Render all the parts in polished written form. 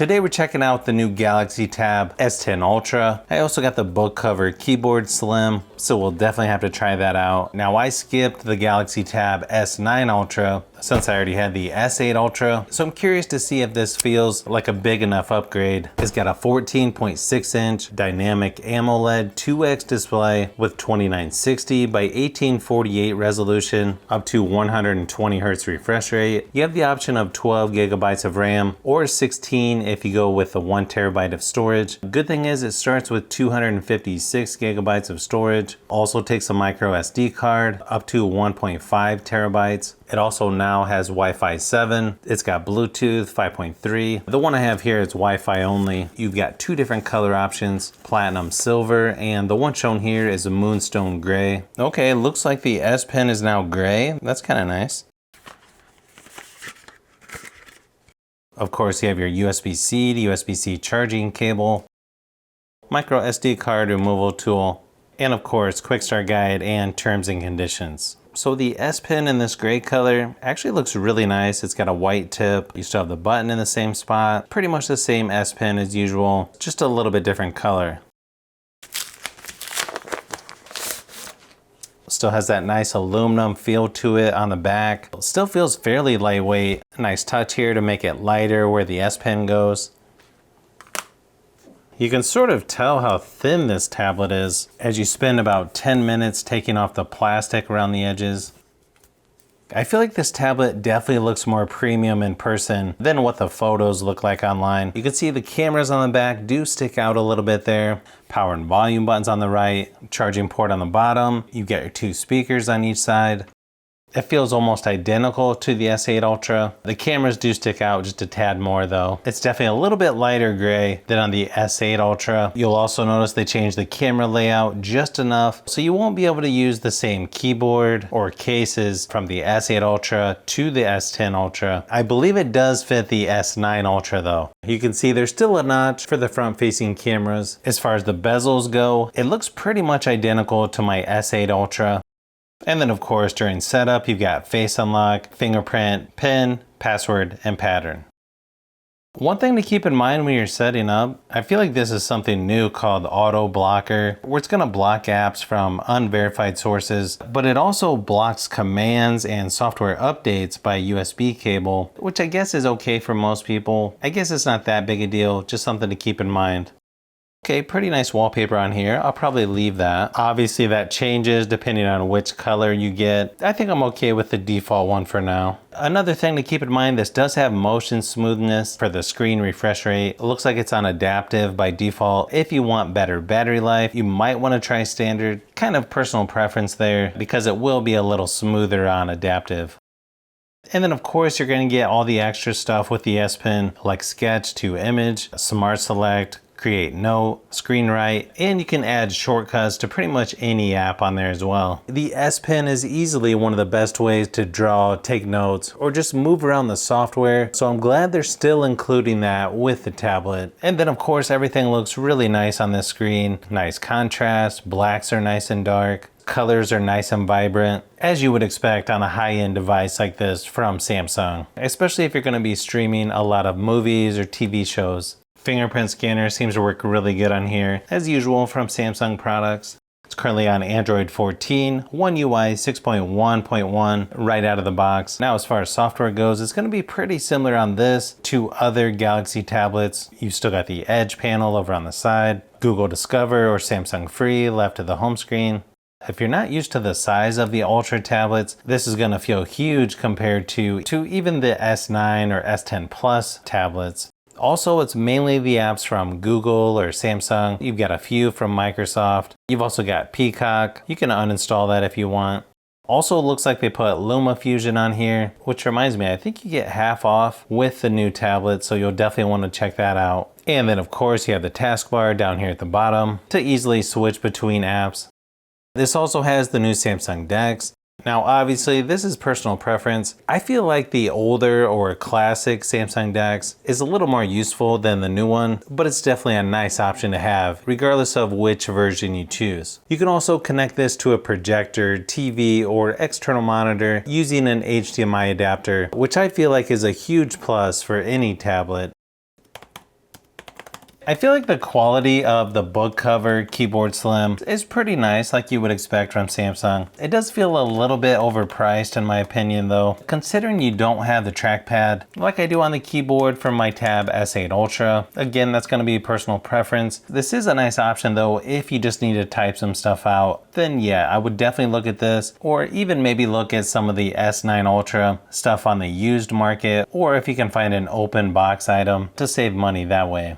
Today we're checking out the new Galaxy Tab S10 Ultra. I also got the book cover keyboard slim, so we'll definitely have to try that out. Now I skipped the Galaxy Tab S9 Ultra since I already had the S8 Ultra, so I'm curious to see if this feels like a big enough upgrade. It's got a 14.6 inch dynamic AMOLED 2X display with 2960 by 1848 resolution, up to 120 Hz refresh rate. You have the option of 12 gigabytes of RAM or 16 if you go with the 1 terabyte of storage. Good thing is it starts with 256 gigabytes of storage. Also takes a micro SD card up to 1.5 terabytes. It also now has Wi-Fi 7. It's got Bluetooth 5.3. The one I have here is Wi-Fi only. You've got two different color options, platinum silver, and the one shown here is a moonstone gray. Okay, looks like the S Pen is now gray. That's kind of nice. Of course, you have your USB-C to USB-C charging cable, micro SD card removal tool, and of course, quick start guide and terms and conditions. So the S Pen in this gray color actually looks really nice. It's got a white tip. You still have the button in the same spot. Pretty much the same S Pen as usual, just a little bit different color. Still has that nice aluminum feel to it on the back. Still feels fairly lightweight. Nice touch here to make it lighter where the S Pen goes. You can sort of tell how thin this tablet is as you spend about 10 minutes taking off the plastic around the edges. I feel like this tablet definitely looks more premium in person than what the photos look like online. You can see the cameras on the back do stick out a little bit there. Power and volume buttons on the right, charging port on the bottom. You get your two speakers on each side. It feels almost identical to the S8 Ultra. The cameras do stick out just a tad more though. It's definitely a little bit lighter gray than on the S8 Ultra. You'll also notice they changed the camera layout just enough so you won't be able to use the same keyboard or cases from the S8 Ultra to the S10 Ultra. I believe it does fit the S9 Ultra though. You can see there's still a notch for the front facing cameras. As far as the bezels go, it looks pretty much identical to my S8 Ultra. And then of course during setup you've got face unlock, fingerprint, PIN, password, and pattern. One thing to keep in mind when you're setting up, I feel like this is something new called Auto Blocker, where it's going to block apps from unverified sources, but it also blocks commands and software updates by USB cable, which I guess is okay for most people. I guess it's not that big a deal, just something to keep in mind. Okay, pretty nice wallpaper on here. I'll probably leave that. Obviously that changes depending on which color you get. I think I'm okay with the default one for now. Another thing to keep in mind, this does have motion smoothness for the screen refresh rate. It looks like it's on adaptive by default. If you want better battery life, you might want to try standard. Kind of personal preference there because it will be a little smoother on adaptive. And then of course you're going to get all the extra stuff with the S Pen like sketch to image, smart select, create note, screen write, and you can add shortcuts to pretty much any app on there as well. The S Pen is easily one of the best ways to draw, take notes, or just move around the software, so I'm glad they're still including that with the tablet. And then of course everything looks really nice on this screen. Nice contrast, blacks are nice and dark. Colors are nice and vibrant, as you would expect on a high-end device like this from Samsung, especially if you're going to be streaming a lot of movies or TV shows. Fingerprint scanner seems to work really good on here, as usual from Samsung products. It's currently on Android 14, One UI 6.1.1 right out of the box. Now as far as software goes, it's going to be pretty similar on this to other Galaxy tablets. You've still got the Edge panel over on the side, Google Discover or Samsung Free left of the home screen. If you're not used to the size of the Ultra tablets, this is going to feel huge compared to even the S9 or S10 Plus tablets. Also, it's mainly the apps from Google or Samsung. You've got a few from Microsoft. You've also got Peacock. You can uninstall that if you want. Also, it looks like they put LumaFusion on here, which reminds me, I think you get half off with the new tablet, so you'll definitely want to check that out. And then of course you have the taskbar down here at the bottom to easily switch between apps. This also has the new Samsung DeX. Now obviously this is personal preference. I feel like the older or classic Samsung DeX is a little more useful than the new one, but it's definitely a nice option to have regardless of which version you choose. You can also connect this to a projector, TV, or external monitor using an HDMI adapter, which I feel like is a huge plus for any tablet. I feel like the quality of the book cover keyboard slim is pretty nice, like you would expect from Samsung. It does feel a little bit overpriced in my opinion though, considering you don't have the trackpad like I do on the keyboard from my Tab S8 Ultra. Again, that's going to be personal preference. This is a nice option though if you just need to type some stuff out. Then yeah, I would definitely look at this, or even maybe look at some of the S9 Ultra stuff on the used market, or if you can find an open box item to save money that way.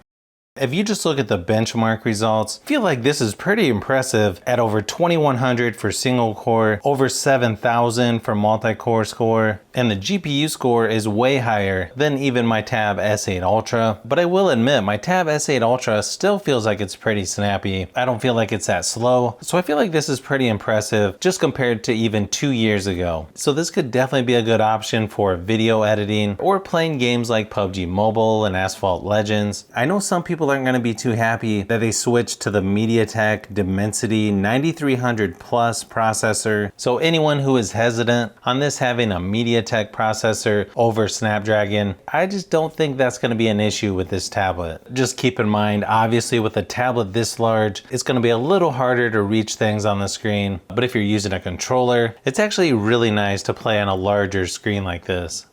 If you just look at the benchmark results, I feel like this is pretty impressive at over 2100 for single core, over 7000 for multi-core score, and the GPU score is way higher than even my Tab S8 Ultra. But I will admit, my Tab S8 Ultra still feels like it's pretty snappy. I don't feel like it's that slow, so I feel like this is pretty impressive just compared to even 2 years ago. So this could definitely be a good option for video editing or playing games like PUBG Mobile and Asphalt Legends. I know some people aren't going to be too happy that they switched to the MediaTek Dimensity 9300 Plus processor. So anyone who is hesitant on this having a MediaTek processor over Snapdragon, I just don't think that's going to be an issue with this tablet. Just keep in mind, obviously with a tablet this large, it's going to be a little harder to reach things on the screen. But if you're using a controller, it's actually really nice to play on a larger screen like this.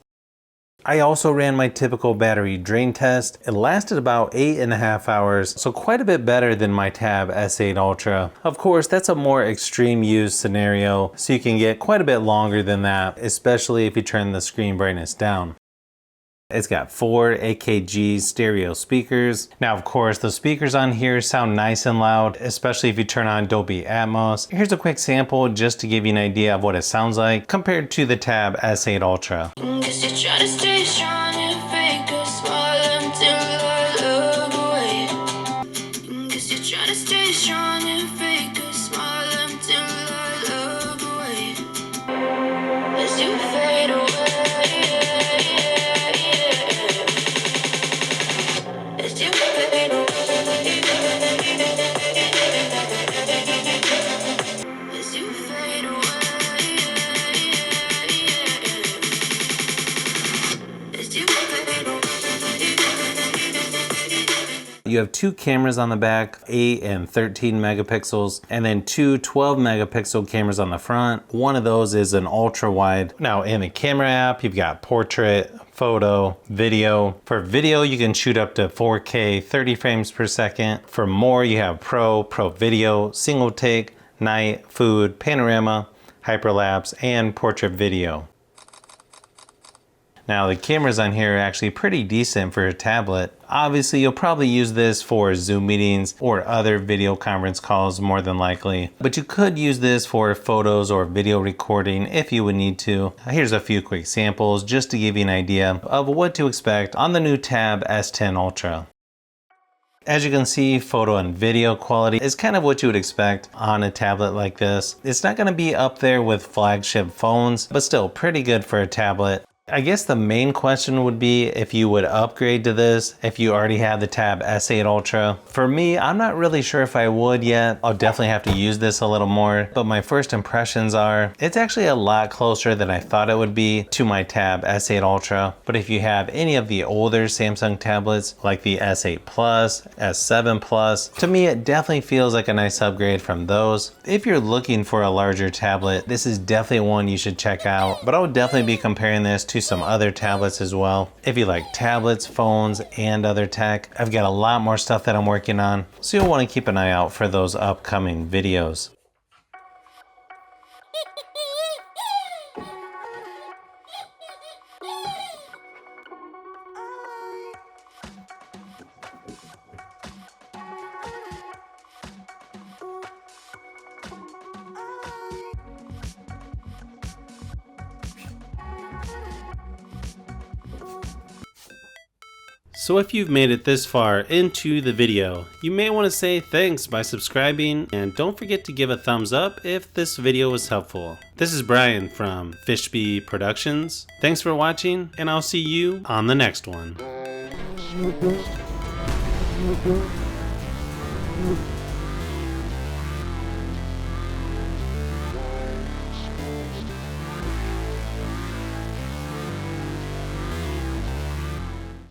I also ran my typical battery drain test. It lasted about 8.5 hours, so quite a bit better than my Tab S8 Ultra. Of course, that's a more extreme use scenario, so you can get quite a bit longer than that, especially if you turn the screen brightness down. It's got 4 AKG stereo speakers. Now, of course, the speakers on here sound nice and loud, especially if you turn on Dolby Atmos. Here's a quick sample just to give you an idea of what it sounds like compared to the Tab S8 Ultra. You have 2 cameras on the back, 8 and 13 megapixels, and then 2 12 megapixel cameras on the front. One of those is an ultra wide. Now in the camera app, you've got portrait, photo, video. For video, you can shoot up to 4K 30 frames per second. For more, you have pro video, single take, night, food, panorama, hyperlapse, and portrait video. Now the cameras on here are actually pretty decent for a tablet. Obviously you'll probably use this for Zoom meetings or other video conference calls more than likely, but you could use this for photos or video recording if you would need to. Here's a few quick samples just to give you an idea of what to expect on the new Tab S10 Ultra. As you can see, photo and video quality is kind of what you would expect on a tablet like this. It's not going to be up there with flagship phones, but still pretty good for a tablet. I guess the main question would be if you would upgrade to this if you already have the Tab S8 Ultra. For me, I'm not really sure if I would yet. I'll definitely have to use this a little more, but my first impressions are it's actually a lot closer than I thought it would be to my Tab S8 Ultra. But if you have any of the older Samsung tablets like the S8 Plus, S7 Plus, to me it definitely feels like a nice upgrade from those. If you're looking for a larger tablet, this is definitely one you should check out, but I would definitely be comparing this to some other tablets as well. If you like tablets, phones, and other tech, I've got a lot more stuff that I'm working on, so you'll want to keep an eye out for those upcoming videos. So if you've made it this far into the video, you may want to say thanks by subscribing, and don't forget to give a thumbs up if this video was helpful. This is Brian from Fishbee Productions. Thanks for watching, and I'll see you on the next one.